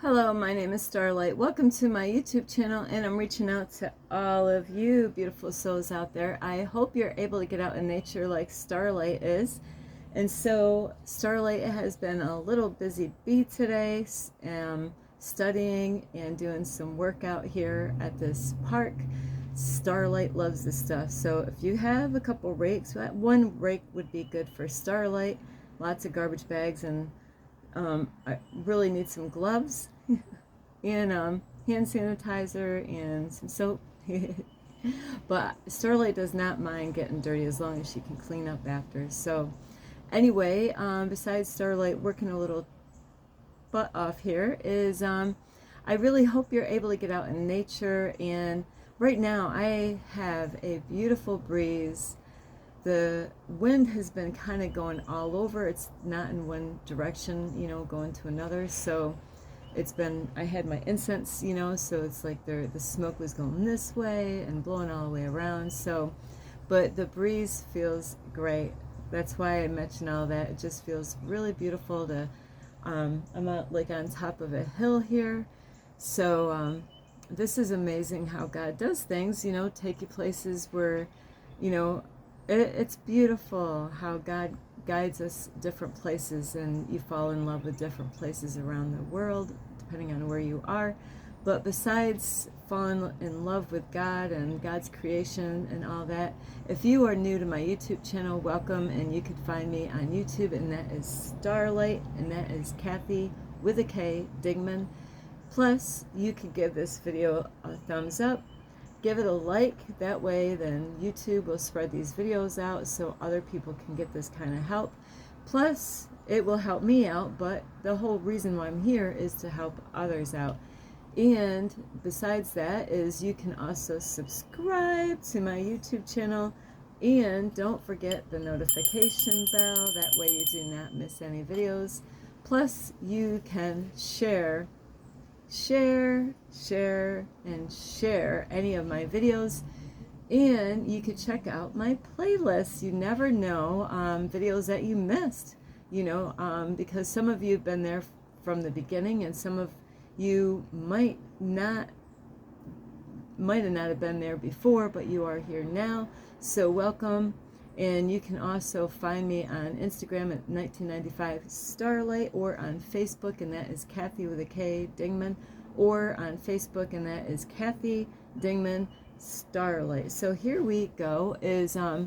Hello, my name is Starlight. Welcome to my YouTube channel, and I'm reaching out to all of you beautiful souls out there. I hope you're able to get out in nature like Starlight is. And so Starlight has been a little busy bee today, studying and doing some work out here at this park. Starlight loves this stuff. So if you have a couple rakes, one rake would be good for Starlight. Lots of garbage bags, and I really need some gloves and hand sanitizer and some soap. But Starlight does not mind getting dirty as long as she can clean up after. So anyway, besides Starlight working a little butt off here, is I really hope you're able to get out in nature. And right now I have a beautiful breeze. The wind has been kind of going all over. It's not in one direction, going to another. So it's been, I had my incense, so it's like the smoke was going this way and blowing all the way around. So, but the breeze feels great. That's why I mentioned all that. It just feels really beautiful to, I'm out like on top of a hill here. So this is amazing how God does things, take you places where, you know, it's beautiful how God guides us different places, and you fall in love with different places around the world, depending on where you are. But besides falling in love with God and God's creation and all that, if you are new to my YouTube channel, welcome, and you can find me on YouTube, and that is Starlight, and that is Kathy with a K, Dingman. Plus, you can give this video a thumbs up. Give it a like, that way then YouTube will spread these videos out so other people can get this kind of help. Plus, it will help me out, but the whole reason why I'm here is to help others out. And besides that is you can also subscribe to my YouTube channel, and don't forget the notification bell, that way you do not miss any videos. Plus, you can share, and share any of my videos, and you could check out my playlists. You never know, videos that you missed, because some of you have been there from the beginning, and some of you might have not have been there before, but you are here now. So welcome. And you can also find me on Instagram at 1995 Starlight, or on Facebook, and that is Kathy with a K, Dingman, or on Facebook, and that is Kathy Dingman Starlight. So here we go. Is I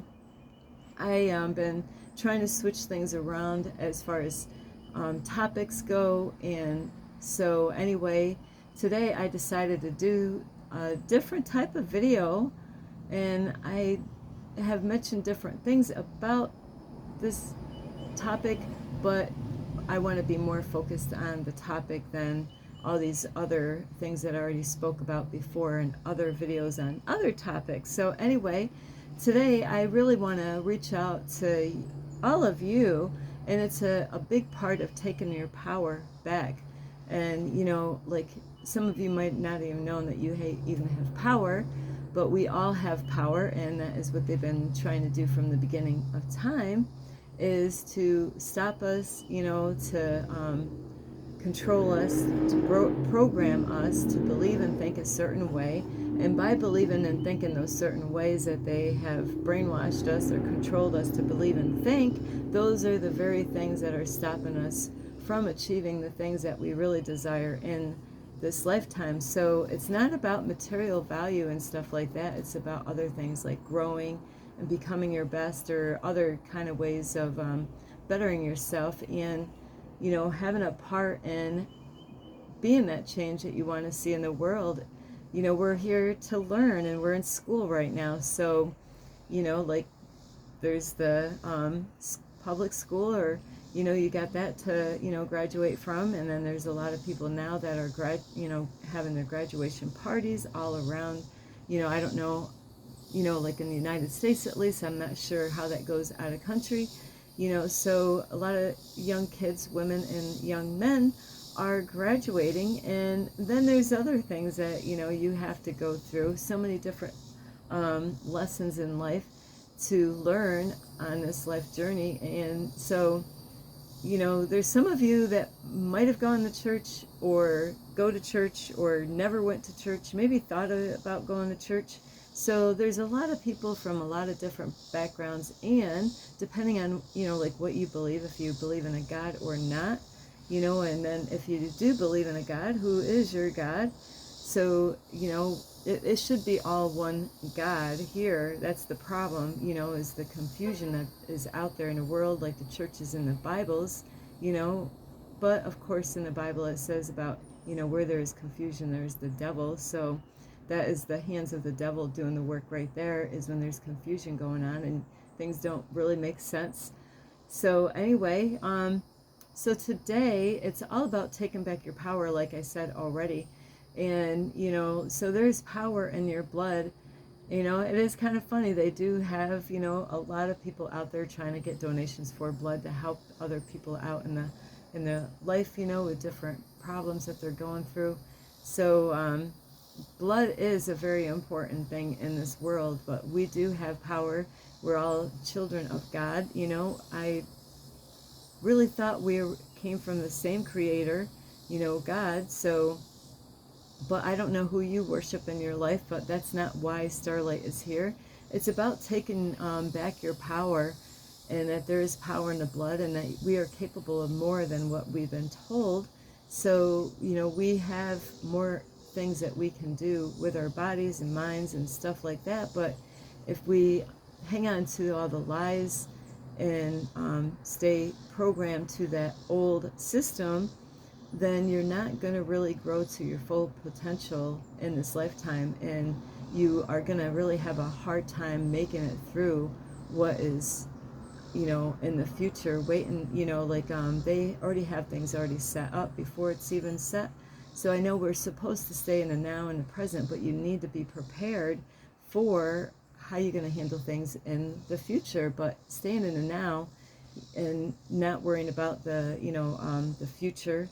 been trying to switch things around as far as topics go, and so anyway, today I decided to do a different type of video, and I have mentioned different things about this topic, but I want to be more focused on the topic than all these other things that I already spoke about before in other videos on other topics. So anyway, today I really want to reach out to all of you, and it's a big part of taking your power back. And like some of you might not even know that you even have power, but we all have power, and that is what they've been trying to do from the beginning of time, is to stop us, to control us, to program us to believe and think a certain way. And by believing and thinking those certain ways that they have brainwashed us or controlled us to believe and think, those are the very things that are stopping us from achieving the things that we really desire in this lifetime. So it's not about material value and stuff like that. It's about other things like growing and becoming your best, or other kind of ways of bettering yourself, and having a part in being that change that you want to see in the world. We're here to learn, and we're in school right now. So like there's the public school, or you got that to graduate from, and then there's a lot of people now that are having their graduation parties all around. I don't know, like in the United States at least. I'm not sure how that goes out of country. So a lot of young kids, women, and young men are graduating, and then there's other things that you have to go through. So many different lessons in life to learn on this life journey. And so there's some of you that might have gone to church or go to church or never went to church, maybe thought about going to church. So there's a lot of people from a lot of different backgrounds, and depending on, like what you believe, if you believe in a God or not, and then if you do believe in a God, who is your God? So, it should be all one God here. That's the problem, is the confusion that is out there in the world, like the churches in the Bibles, But of course in the Bible it says about, where there is confusion, there's the devil. So that is the hands of the devil doing the work right there, is when there's confusion going on and things don't really make sense. So anyway, so today it's all about taking back your power, like I said already. And, so there's power in your blood. It is kind of funny. They do have, a lot of people out there trying to get donations for blood to help other people out in the life, with different problems that they're going through. So, blood is a very important thing in this world, but we do have power. We're all children of God. I really thought we came from the same creator, God. So, but I don't know who you worship in your life, but that's not why Starlight is here. It's about taking back your power, and that there is power in the blood, and that we are capable of more than what we've been told. So, we have more things that we can do with our bodies and minds and stuff like that. But if we hang on to all the lies and stay programmed to that old system, then you're not going to really grow to your full potential in this lifetime, and you are going to really have a hard time making it through what is, in the future waiting. They already have things already set up before it's even set. So I know we're supposed to stay in the now and the present, but you need to be prepared for how you're going to handle things in the future. But staying in the now and not worrying about the future,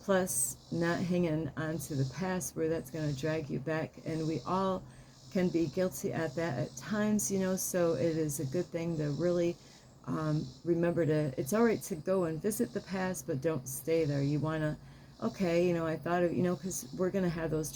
plus not hanging on to the past, where that's going to drag you back. And we all can be guilty at that at times, so it is a good thing to really remember it's all right to go and visit the past, but don't stay there. You want to, okay, I thought of, because we're going to have those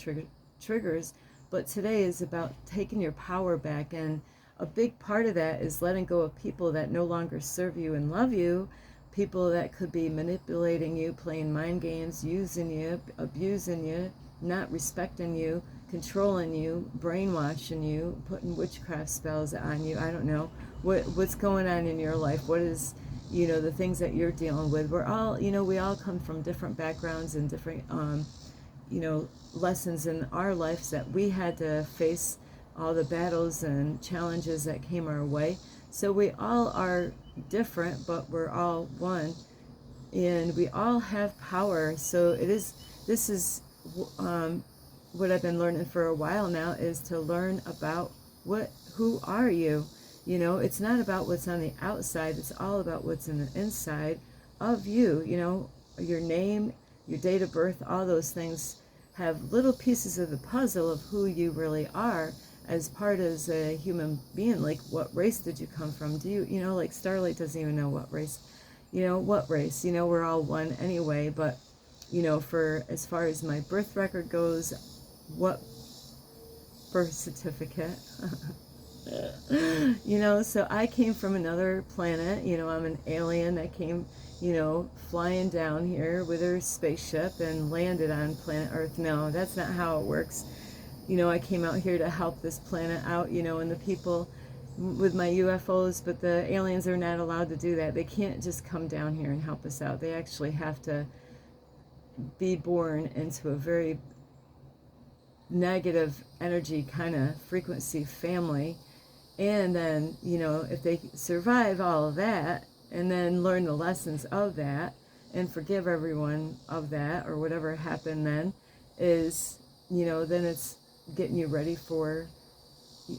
triggers, but today is about taking your power back. And a big part of that is letting go of people that no longer serve you and love you, people that could be manipulating you, playing mind games, using you, abusing you, not respecting you, controlling you, brainwashing you, putting witchcraft spells on you. I don't know what's going on in your life. What is, the things that you're dealing with. We're all, we all come from different backgrounds and different, lessons in our lives that we had to face, all the battles and challenges that came our way. So we all are different, but we're all one, and we all have power. So this is what I've been learning for a while now, is to learn about who are you. It's not about what's on the outside, it's all about what's in the inside of you. Your name, your date of birth, all those things have little pieces of the puzzle of who you really are as part as a human being. Like, what race did you come from? Do you, like Starlight doesn't even know what race, we're all one anyway. But, for as far as my birth record goes, what birth certificate? So I came from another planet. I'm an alien that came, flying down here with her spaceship and landed on planet Earth. No, that's not how it works. I came out here to help this planet out, and the people with my UFOs, but the aliens are not allowed to do that. They can't just come down here and help us out. They actually have to be born into a very negative energy kind of frequency family. And then, if they survive all of that and then learn the lessons of that and forgive everyone of that, or whatever happened then, is, then it's getting you ready for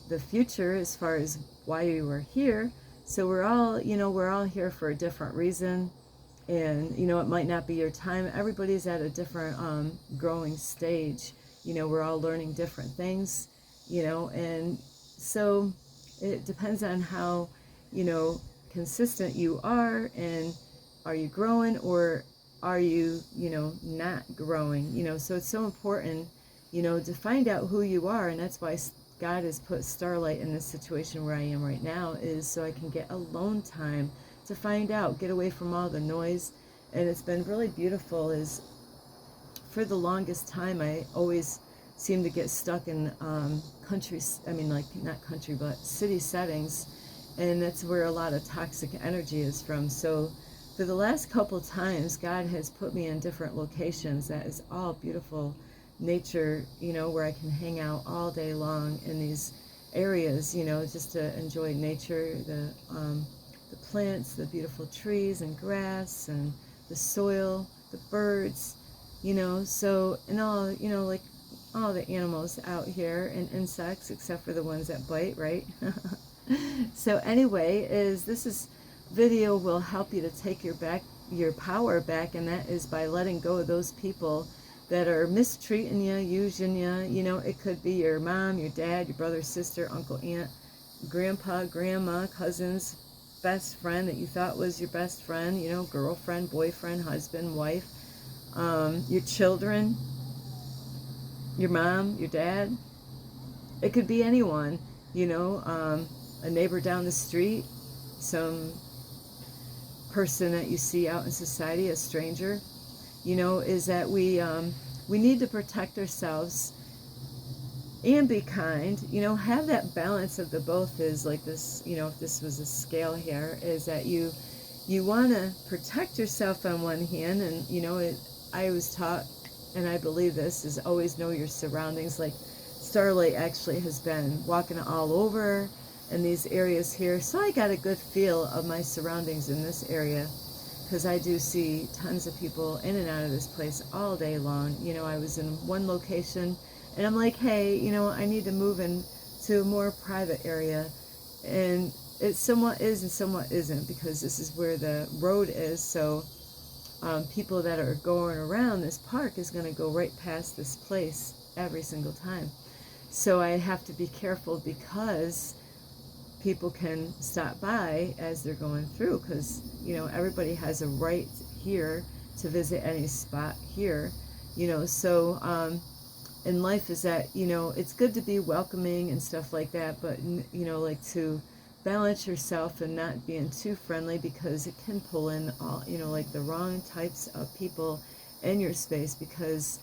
the future as far as why you were here. So we're all here for a different reason. And, it might not be your time. Everybody's at a different growing stage. We're all learning different things, and so it depends on how, consistent you are, and are you growing, or are you, not growing? So it's so important, to find out who you are. And that's why God has put Starlight in this situation where I am right now, is so I can get alone time to find out, get away from all the noise. And it's been really beautiful. Is for the longest time, I always seem to get stuck in country, like not country, but city settings. And that's where a lot of toxic energy is from. So for the last couple times, God has put me in different locations that is all beautiful nature, where I can hang out all day long in these areas, just to enjoy nature, the plants, the beautiful trees and grass and the soil, the birds, so, and all, like all the animals out here, and insects, except for the ones that bite, right? So anyway, this video will help you to take your power back, and that is by letting go of those people that are mistreating you, using you. It could be your mom, your dad, your brother, sister, uncle, aunt, grandpa, grandma, cousins, best friend that you thought was your best friend, girlfriend, boyfriend, husband, wife, your children, your mom, your dad. It could be anyone, a neighbor down the street, some person that you see out in society, a stranger. Is that we need to protect ourselves and be kind. Have that balance of the both. Is like this, if this was a scale here, is that you want to protect yourself on one hand, and I was taught, and I believe this, is always know your surroundings. Like Starlight actually has been walking all over in these areas here, so I got a good feel of my surroundings in this area, because I do see tons of people in and out of this place all day long. I was in one location, and I'm like, hey, I need to move into a more private area, and it somewhat is and somewhat isn't, because this is where the road is, so people that are going around this park is going to go right past this place every single time. So I have to be careful, because people can stop by as they're going through, because everybody has a right here to visit any spot here, so in life is that it's good to be welcoming and stuff like that, but like to balance yourself and not being too friendly, because it can pull in all like the wrong types of people in your space. Because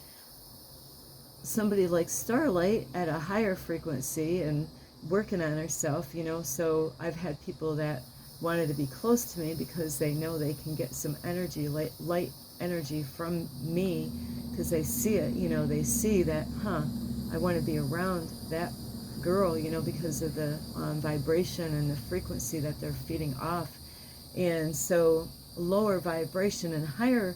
somebody like Starlight at a higher frequency and working on herself, so I've had people that wanted to be close to me because they know they can get some energy, light energy from me, because they see it, they see that, I want to be around that girl, because of the vibration and the frequency that they're feeding off. And so lower vibration and higher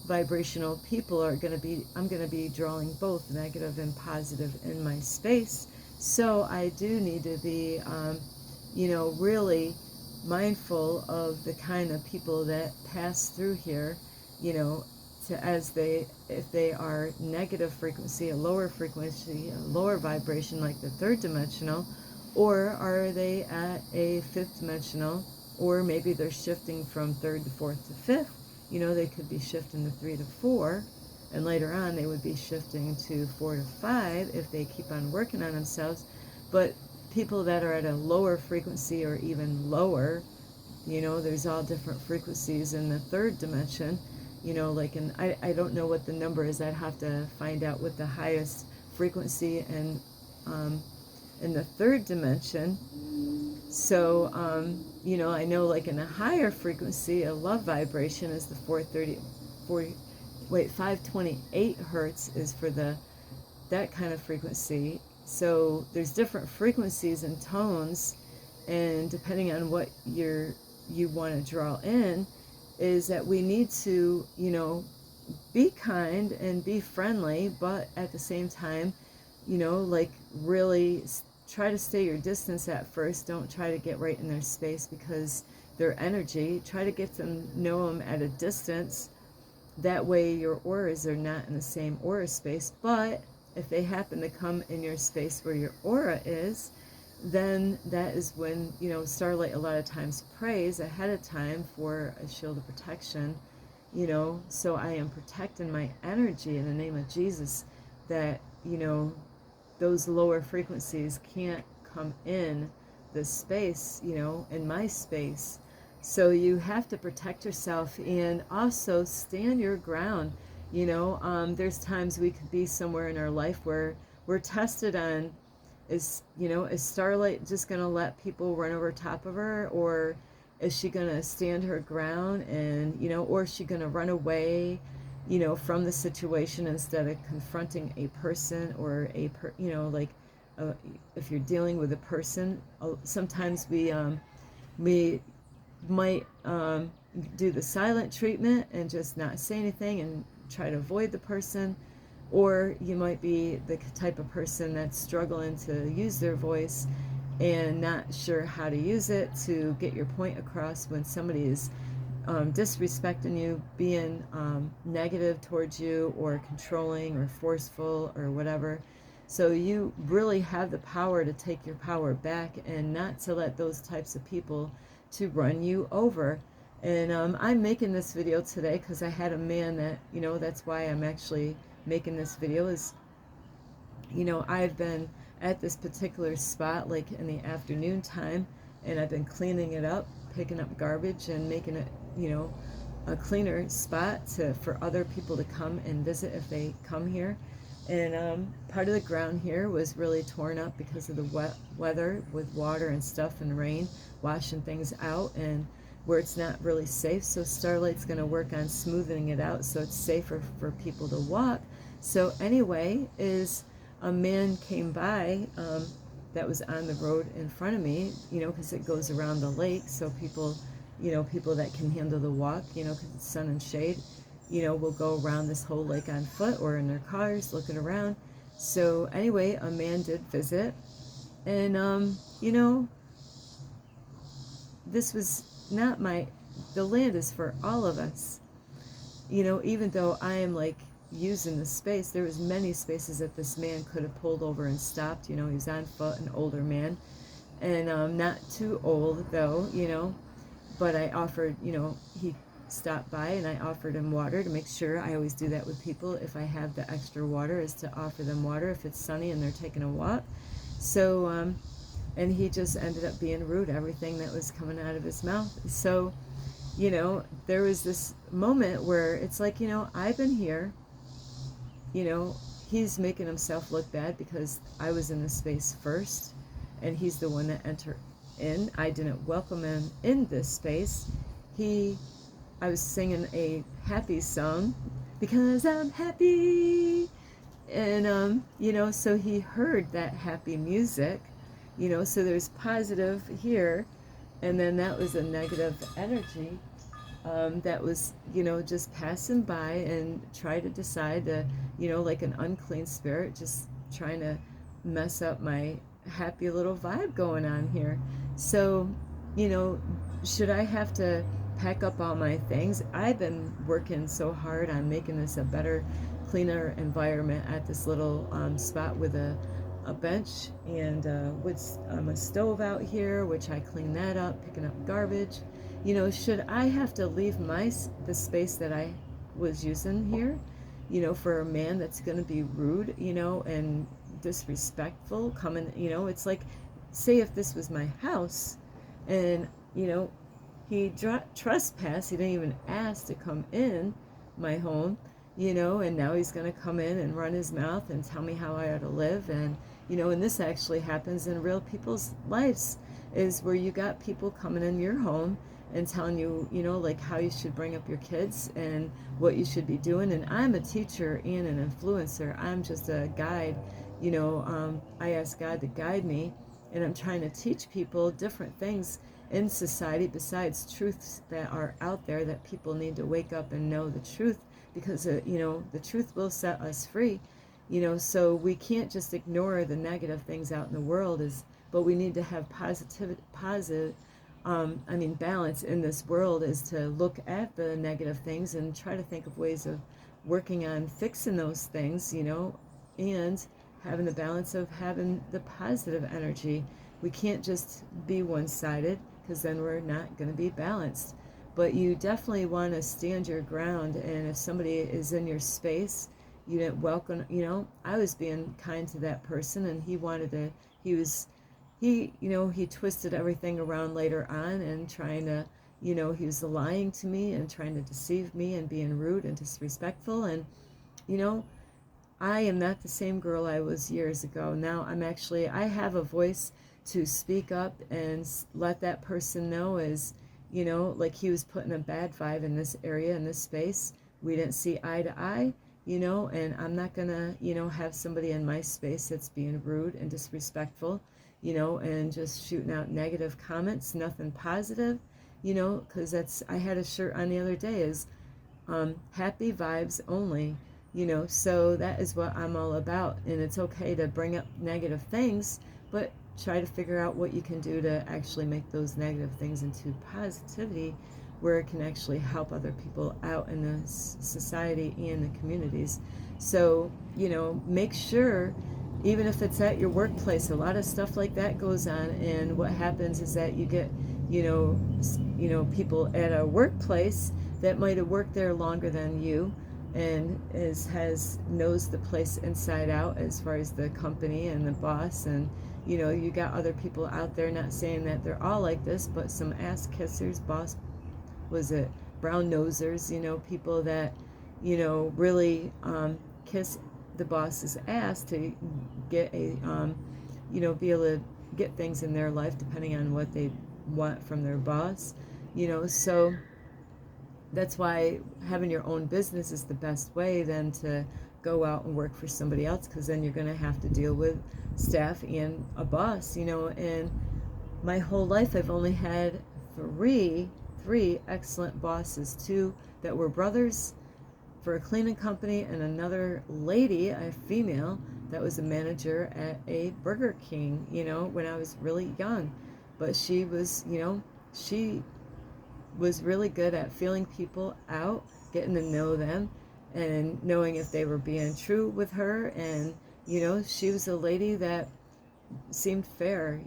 vibrational people I'm going to be drawing both negative and positive in my space. So I do need to be, really mindful of the kind of people that pass through here, if they are negative frequency, a lower frequency, a lower vibration, like the third dimensional, or are they at a fifth dimensional, or maybe they're shifting from third to fourth to fifth. They could be shifting to 3 to 4, and later on they would be shifting to 4 to 5 if they keep on working on themselves. But people that are at a lower frequency or even lower, there's all different frequencies in the third dimension, like I don't know what the number is. I'd have to find out what the highest frequency and in the third dimension. So, I know like in a higher frequency, a love vibration is the 528 hertz is for that kind of frequency. So there's different frequencies and tones, and depending on what you want to draw in, is that we need to, be kind and be friendly, but at the same time, like really try to stay your distance at first. Don't try to get right in their space, because their energy, try to get them, know them at a distance. That way your auras are not in the same aura space. But if they happen to come in your space where your aura is, then that is when, you know, Starlight a lot of times prays ahead of time for a shield of protection, you know, so I am protecting my energy in the name of Jesus, that, you know, those lower frequencies can't come in this space, you know, in my space. So you have to protect yourself and also stand your ground. You know, there's times we could be somewhere in our life where we're tested on, is, you know, is Starlight just going to let people run over top of her, or is she going to stand her ground, and, you know, or is she going to run away, you know, from the situation instead of confronting a person, or you know, like, if you're dealing with a person, sometimes we might do the silent treatment and just not say anything and try to avoid the person, or you might be the type of person that's struggling to use their voice and not sure how to use it to get your point across when somebody is disrespecting you, being negative towards you, or controlling or forceful or whatever. So you really have the power to take your power back and not to let those types of people to run you over. And I'm making this video today because I had a man that, you know, that's why I'm actually making this video, is, you know, I've been at this particular spot like in the afternoon time, and I've been cleaning it up, picking up garbage and making it, you know, a cleaner spot for other people to come and visit if they come here. And part of the ground here was really torn up because of the wet weather with water and stuff and rain washing things out, and where it's not really safe. So Starlight's going to work on smoothing it out so it's safer for people to walk. So anyway, is a man came by that was on the road in front of me, you know, because it goes around the lake, so people, you know, people that can handle the walk, you know, because it's sun and shade, you know, will go around this whole lake on foot or in their cars looking around. So anyway, a man did visit, and you know, this was not the land is for all of us, you know. Even though I am like using the space, there was many spaces that this man could have pulled over and stopped, you know. He was on foot, an older man, and not too old though, you know, but I offered, you know, he stopped by and I offered him water to make sure. I always do that with people if I have the extra water, is to offer them water if it's sunny and they're taking a walk. So and he just ended up being rude, everything that was coming out of his mouth. So, you know, there was this moment where it's like, you know, I've been here, you know, he's making himself look bad because I was in the space first, and he's the one that entered in. I didn't welcome him in this space. I was singing a happy song, because I'm happy, and you know, so he heard that happy music, you know, so there's positive here, and then that was a negative energy that was, you know, just passing by and try to decide to, you know, like an unclean spirit, just trying to mess up my happy little vibe going on here. So, you know, should I have to pack up all my things? I've been working so hard on making this a better, cleaner environment at this little spot with a bench and a stove out here, which I clean that up, picking up garbage. You know, should I have to leave the space that I was using here, you know, for a man that's going to be rude, you know, and disrespectful coming, you know? It's like, say if this was my house and, you know, he trespassed, he didn't even ask to come in my home, you know, and now he's going to come in and run his mouth and tell me how I ought to live. And, you know, and this actually happens in real people's lives, is where you got people coming in your home and telling you, you know, like how you should bring up your kids and what you should be doing. And I'm a teacher and an influencer. I'm just a guide, you know. I ask God to guide me, and I'm trying to teach people different things in society besides truths that are out there that people need to wake up and know the truth, because you know, the truth will set us free, you know. So we can't just ignore the negative things out in the world, but we need to have positive balance in this world, is to look at the negative things and try to think of ways of working on fixing those things, you know, and having the balance of having the positive energy, we can't just be one-sided, because then we're not going to be balanced. But you definitely want to stand your ground, and if somebody is in your space, you didn't welcome, I was being kind to that person, and he twisted everything around later on and trying to, he was lying to me and trying to deceive me and being rude and disrespectful. And, you know, I am not the same girl I was years ago. Now I have a voice to speak up and let that person know, as, like he was putting a bad vibe in this area, in this space. We didn't see eye to eye, and I'm not gonna, have somebody in my space that's being rude and disrespectful, and just shooting out negative comments, nothing positive, because I had a shirt on the other day, is happy vibes only, so that is what I'm all about. And it's okay to bring up negative things, but try to figure out what you can do to actually make those negative things into positivity, where it can actually help other people out in the society and the communities. So, make sure, even if it's at your workplace, a lot of stuff like that goes on, and what happens is that you get, people at a workplace that might have worked there longer than you, and knows the place inside out, as far as the company and the boss. And you got other people out there, not saying that they're all like this, but some ass kissers, brown nosers, people that really kiss the boss's ass to get be able to get things in their life depending on what they want from their boss. So that's why having your own business is the best way than to go out and work for somebody else, because then you're going to have to deal with staff and a boss. And my whole life I've only had three excellent bosses, two that were brothers for a cleaning company, and another lady, a female, that was a manager at a Burger King, when I was really young. But she was, she was really good at feeling people out, getting to know them, and knowing if they were being true with her. And, she was a lady that seemed fair,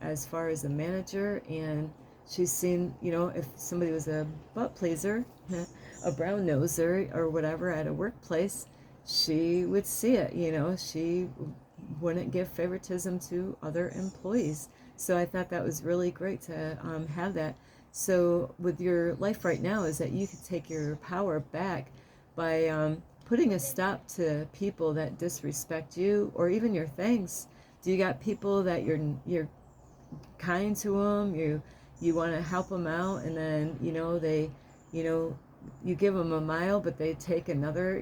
as far as a manager. And she's seen, if somebody was a butt pleaser, a brown noser or whatever at a workplace, she would see it, she wouldn't give favoritism to other employees. So I thought that was really great to have that. So with your life right now, is that you could take your power back by putting a stop to people that disrespect you, or even your things. Do you got people that you're kind to them, you want to help them out, and then they you give them a mile but they take another,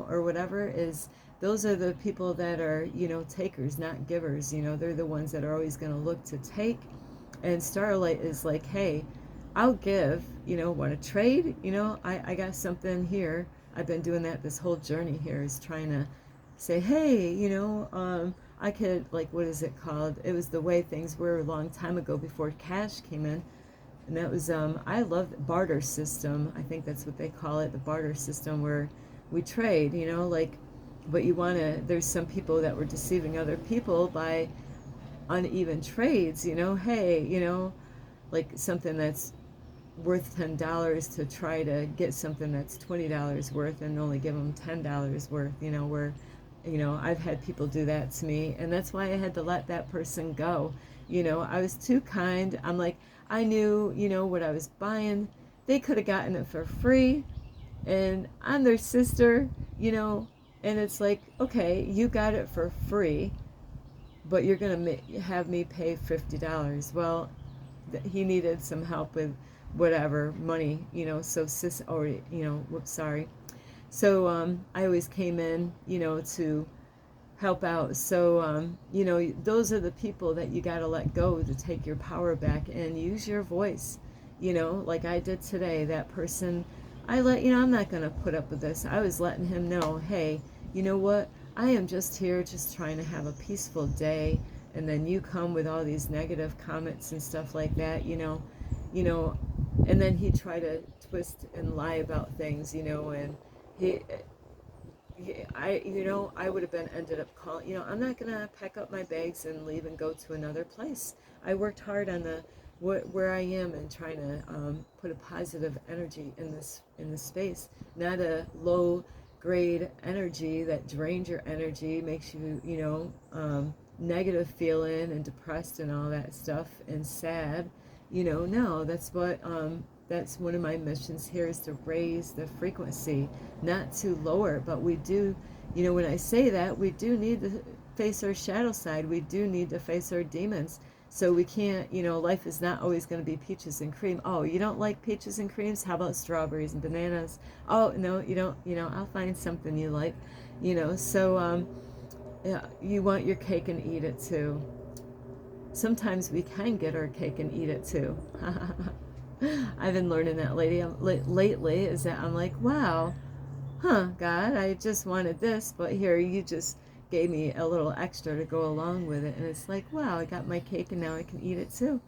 or whatever. Those are the people that are takers, not givers. They're the ones that are always going to look to take. And Starlight is like, hey, I'll give, want to trade, I got something here. I've been doing that this whole journey here, is trying to say, hey, I could, like, what is it called? It was the way things were a long time ago before cash came in. And that was, I love the barter system. I think that's what they call it, the barter system, where we trade, but there's some people that were deceiving other people by uneven trades, hey, like something that's worth $10 to try to get something that's $20 worth, and only give them $10 worth, where, I've had people do that to me, and that's why I had to let that person go. I was too kind. I'm like, I knew, what I was buying. They could have gotten it for free, and I'm their sister, and it's like, okay, you got it for free, but you're going to have me pay $50. Well, he needed some help with whatever money, so whoops, sorry. So I always came in, to help out. So those are the people that you got to let go to take your power back and use your voice, like I did today. That person, I'm not going to put up with this. I was letting him know, hey, you know what, I am just here just trying to have a peaceful day, and then you come with all these negative comments and stuff like that, and then he tried to twist and lie about things, and I would have been ended up calling, I'm not going to pack up my bags and leave and go to another place. I worked hard on where I am and trying to put a positive energy in this space, not a low grade energy that drains your energy, makes you, negative feeling and depressed and all that stuff and sad. No, that's one of my missions here, is to raise the frequency, not to lower it. But we do, when I say that, we do need to face our shadow side. We do need to face our demons. So we can't, life is not always going to be peaches and cream. Oh, you don't like peaches and creams? How about strawberries and bananas? Oh, no, you don't, I'll find something you like, so yeah, you want your cake and eat it too. Sometimes we can get our cake and eat it too. I've been learning that lately, is that I'm like, wow, God, I just wanted this, but here you just gave me a little extra to go along with it. And it's like, wow, I got my cake and now I can eat it too.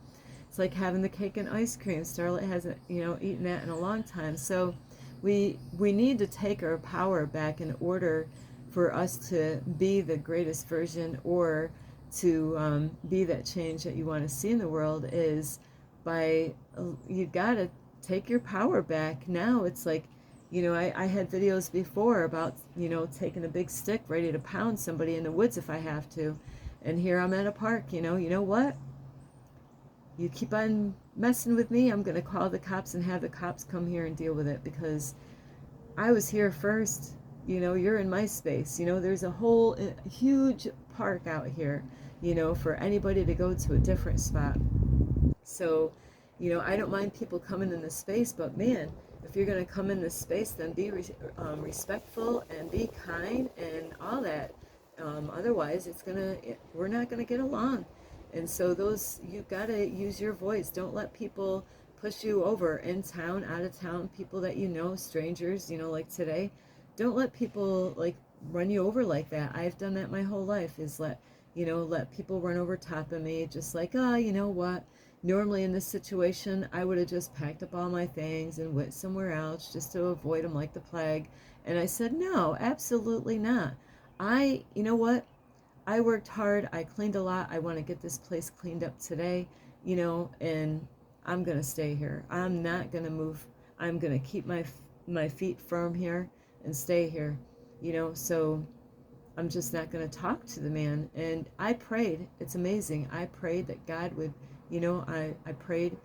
It's like having the cake and ice cream. Starlight hasn't, eaten that in a long time. So we need to take our power back in order for us to be the greatest version, or to be that change that you want to see in the world, is by, you got to take your power back. Now it's like, I had videos before about, taking a big stick ready to pound somebody in the woods if I have to. And here I'm at a park, you know what? You keep on messing with me, I'm going to call the cops and have the cops come here and deal with it, because I was here first. You're in my space. There's a whole huge park out here, for anybody to go to a different spot. So, I don't mind people coming in this space, but man, if you're going to come in this space, then be respectful and be kind and all that. Otherwise, we're not going to get along. And so you got to use your voice. Don't let people push you over, in town, out of town, people that strangers, like today. Don't let people like run you over like that. I've done that my whole life, is let people run over top of me, just like, you know what? Normally in this situation, I would have just packed up all my things and went somewhere else just to avoid them like the plague. And I said, no, absolutely not. You know what? I worked hard. I cleaned a lot. I want to get this place cleaned up today, and I'm going to stay here. I'm not going to move. I'm going to keep my feet firm here and stay here, so I'm just not going to talk to the man. And I prayed. It's amazing. I prayed that God would, I prayed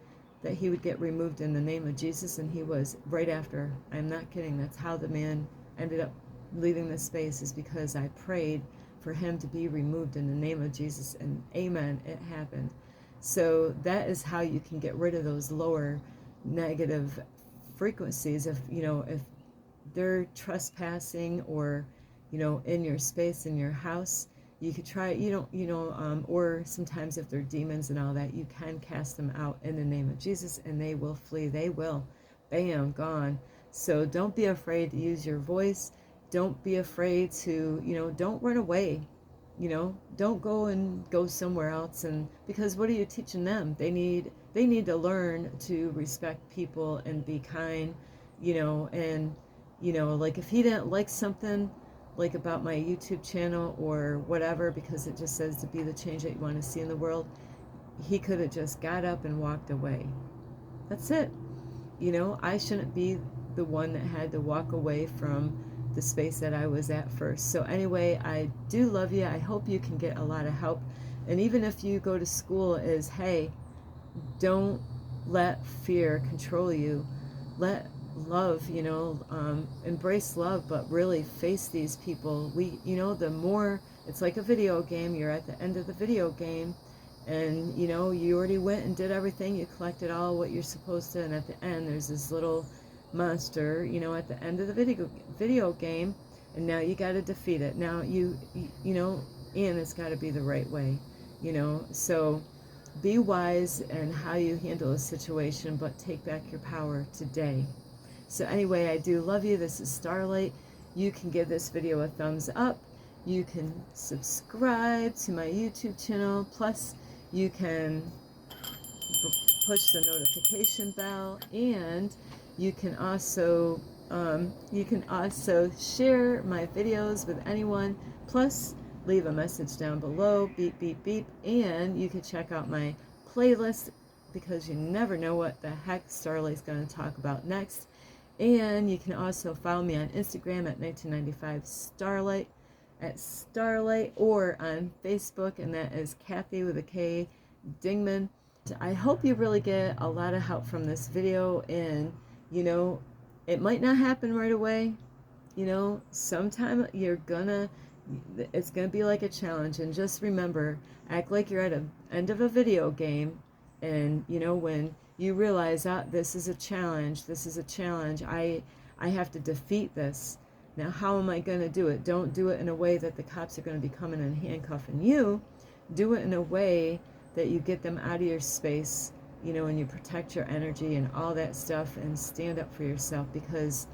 that he would get removed in the name of Jesus, and he was right after. I'm not kidding. That's how the man ended up leaving this space, is because I prayed for him to be removed in the name of Jesus, and amen, it happened. So that is how you can get rid of those lower negative frequencies. If they're trespassing, or in your space, in your house, you could try, or sometimes if they're demons and all that, you can cast them out in the name of Jesus, and they will flee. They will, bam, gone. So don't be afraid to use your voice. Don't be afraid to, don't run away. Don't go somewhere else. And because what are you teaching them? They need to learn to respect people and be kind, and like if he didn't like something like about my YouTube channel or whatever, because it just says to be the change that you want to see in the world, he could have just got up and walked away. That's it. I shouldn't be the one that had to walk away from the space that I was at first. So anyway, I do love you. I hope you can get a lot of help. And even if you go to school, is, hey, don't let fear control you. Let love, embrace love, but really face these people. The more, it's like a video game. You're at the end of the video game, and you already went and did everything. You collected all what you're supposed to, and at the end there's this little monster, at the end of the video game, and now you got to defeat it. Now and it's got to be the right way, so be wise in how you handle a situation, but take back your power today. So anyway, I do love you. This is Starlight. You can give this video a thumbs up. You can subscribe to my YouTube channel. Plus, you can push the notification bell, and you can also You can also share my videos with anyone, plus leave a message down below, beep, beep, beep, and you can check out my playlist because you never know what the heck Starlight's going to talk about next. And you can also follow me on Instagram at 1995 Starlight, at Starlight, or on Facebook, and that is Kathy with a K Dingman. I hope you really get a lot of help from this video, and you know, it might not happen right away. You know, sometime it's gonna be like a challenge, and just remember, act like you're at the end of a video game, and you know, when you realize, this is a challenge, I have to defeat this. Now, how am I going to do it? Don't do it in a way that the cops are going to be coming and handcuffing you. Do it in a way that you get them out of your space, you know, and you protect your energy and all that stuff, and stand up for yourself, because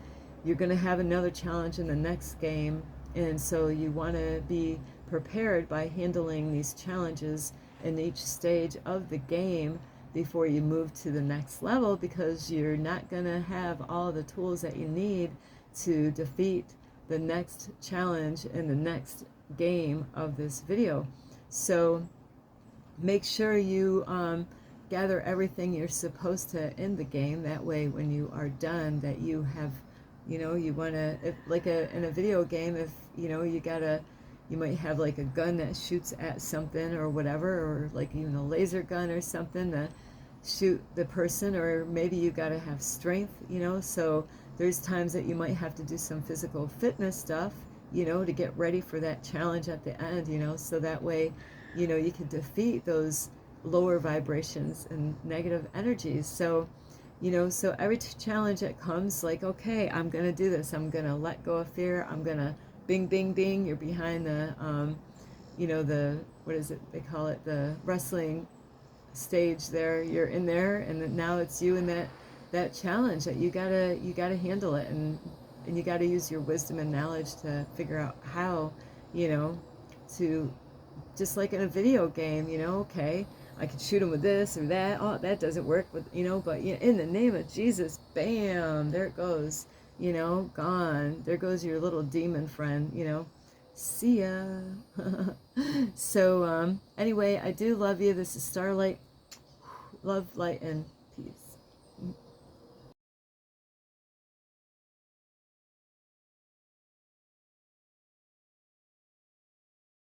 you're going to have another challenge in the next game. And so you want to be prepared by handling these challenges in each stage of the game before you move to the next level, because you're not going to have all the tools that you need to defeat the next challenge in the next game of this video. So make sure you gather everything you're supposed to in the game. That way, when you are done, that you have, you know, you want to, like in a video game, if, you know, you might have like a gun that shoots at something or whatever, or like even a laser gun or something to shoot the person, or maybe you got to have strength, you know, so there's times that you might have to do some physical fitness stuff, you know, to get ready for that challenge at the end, you know, so that way, you know, you can defeat those lower vibrations and negative energies. So, you know, so every challenge that comes, like, okay, I'm going to do this. I'm going to let go of fear. I'm going to bing, bing, bing. You're behind the, you know, what is it? They call it the wrestling stage there. You're in there, and now it's you in that challenge that you gotta handle it, and you gotta use your wisdom and knowledge to figure out how, you know, to, just like in a video game, you know, okay, I could shoot him with this or that. Oh, that doesn't work with, you know, but you know, in the name of Jesus, bam, there it goes, you know, gone. There goes your little demon friend, you know. See ya. So anyway, I do love you. This is Starlight. Love, light, and